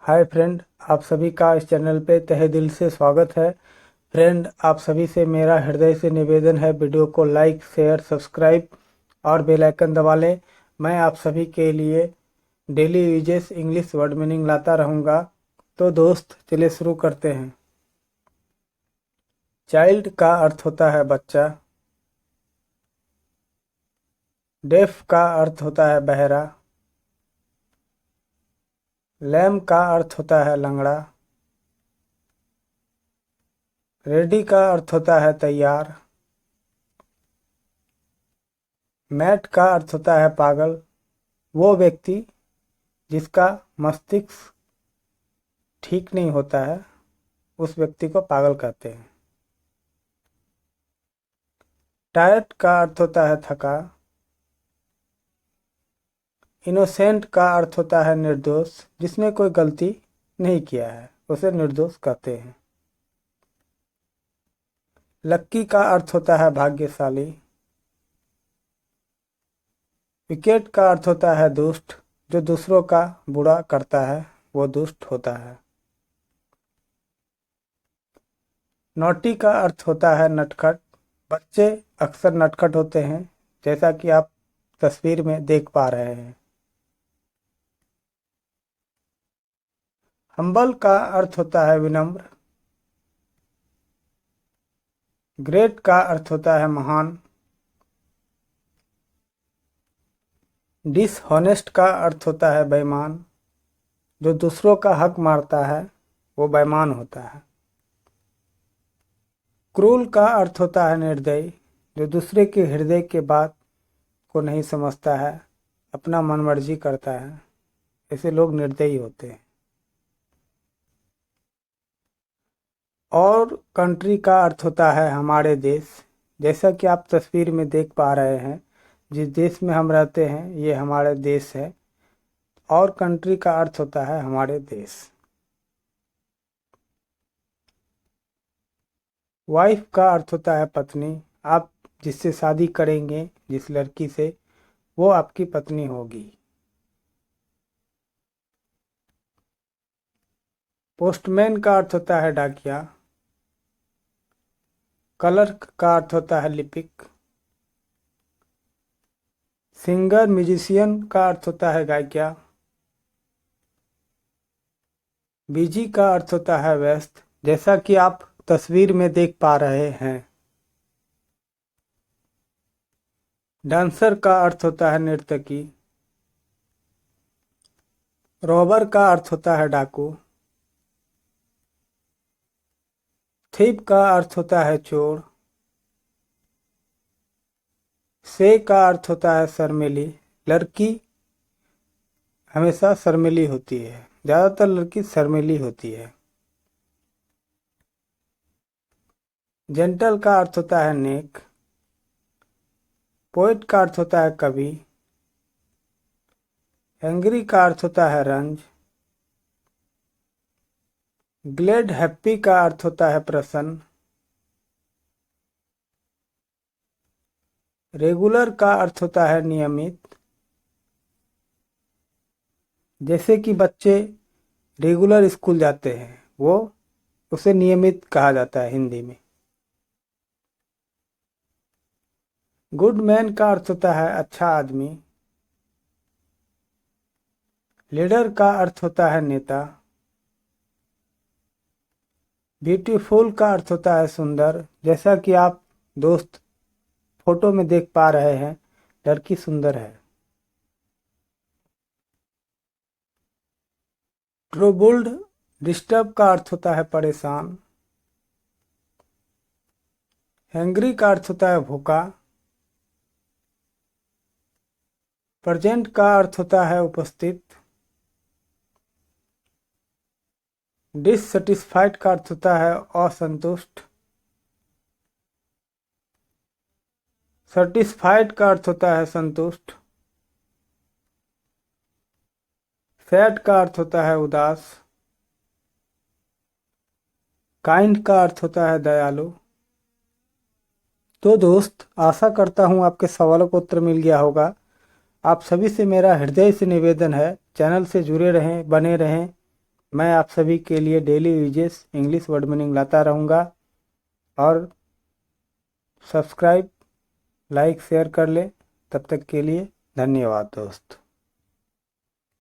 Hi friend, आप सभी का इस चैनल पे तहे दिल से स्वागत है। फ्रेंड, आप सभी से मेरा हृदय से निवेदन है, वीडियो को लाइक शेयर सब्सक्राइब और बेल आइकन दबा लें। मैं आप सभी के लिए daily uses English word meaning लाता रहूँगा। तो दोस्त, चलिए शुरू करते हैं। चाइल्ड का अर्थ होता है बच्चा। डेफ का अर्थ होता है बहरा। लैम का अर्थ होता है लंगड़ा। रेडी का अर्थ होता है तैयार। मैट का अर्थ होता है पागल, वो व्यक्ति जिसका मस्तिष्क ठीक नहीं होता है, उस व्यक्ति को पागल कहते हैं। टायर्ड का अर्थ होता है थका। इनोसेंट का अर्थ होता है निर्दोष, जिसने कोई गलती नहीं किया है उसे निर्दोष कहते हैं। लक्की का अर्थ होता है भाग्यशाली। विकेट का अर्थ होता है दुष्ट, जो दूसरों का बुरा करता है वो दुष्ट होता है। नॉटी का अर्थ होता है नटखट। बच्चे अक्सर नटखट होते हैं, जैसा कि आप तस्वीर में देख पा रहे हैं। हम्बल का अर्थ होता है विनम्र। ग्रेट का अर्थ होता है महान। डिसहोनेस्ट का अर्थ होता है बेईमान, जो दूसरों का हक मारता है वो बेईमान होता है। क्रूल का अर्थ होता है निर्दयी, जो दूसरे के हृदय के बात को नहीं समझता है, अपना मनमर्जी करता है, ऐसे लोग निर्दयी होते हैं। और कंट्री का अर्थ होता है हमारे देश। जैसा कि आप तस्वीर में देख पा रहे हैं, जिस देश में हम रहते हैं ये हमारा देश है। और कंट्री का अर्थ होता है हमारे देश। वाइफ का अर्थ होता है पत्नी। आप जिससे शादी करेंगे, जिस लड़की से, वो आपकी पत्नी होगी। पोस्टमैन का अर्थ होता है डाकिया। क्लर्क का अर्थ होता है लिपिक। सिंगर म्यूजिशियन का अर्थ होता है गायिका। बिजी का अर्थ होता है व्यस्त, जैसा कि आप तस्वीर में देख पा रहे हैं। डांसर का अर्थ होता है नर्तकी। रॉबर का अर्थ होता है डाकू। थीप का अर्थ होता है चोर। से का अर्थ होता है शर्मीली। लड़की हमेशा शर्मीली होती है, ज़्यादातर लड़की शर्मीली होती है। जेंटल का अर्थ होता है नेक। पोएट का अर्थ होता है कवि। एंग्री का अर्थ होता है रंज। ग्लेड हैप्पी का अर्थ होता है प्रसन्न। रेगुलर का अर्थ होता है नियमित। जैसे कि बच्चे रेगुलर स्कूल जाते हैं, वो उसे नियमित कहा जाता है हिंदी में। गुड मैन का अर्थ होता है अच्छा आदमी। लीडर का अर्थ होता है नेता। ब्यूटीफुल का अर्थ होता है सुंदर, जैसा कि आप दोस्त फोटो में देख पा रहे हैं, लड़की सुंदर है। ट्रबल्ड डिस्टर्ब का अर्थ होता है परेशान। हैंग्री का अर्थ होता है भूखा। प्रेजेंट का अर्थ होता है उपस्थित। डिससेटिस्फाइड का अर्थ होता है असंतुष्ट। सेटिस्फाइड का अर्थ होता है संतुष्ट। सैड का अर्थ होता है उदास। काइंड का अर्थ होता है दयालु। तो दोस्त, आशा करता हूँ आपके सवालों का उत्तर मिल गया होगा। आप सभी से मेरा हृदय से निवेदन है, चैनल से जुड़े रहें, बने रहें। मैं आप सभी के लिए daily uses English word meaning लाता रहूँगा। और सब्सक्राइब, लाइक, शेयर कर ले। तब तक के लिए धन्यवाद दोस्त।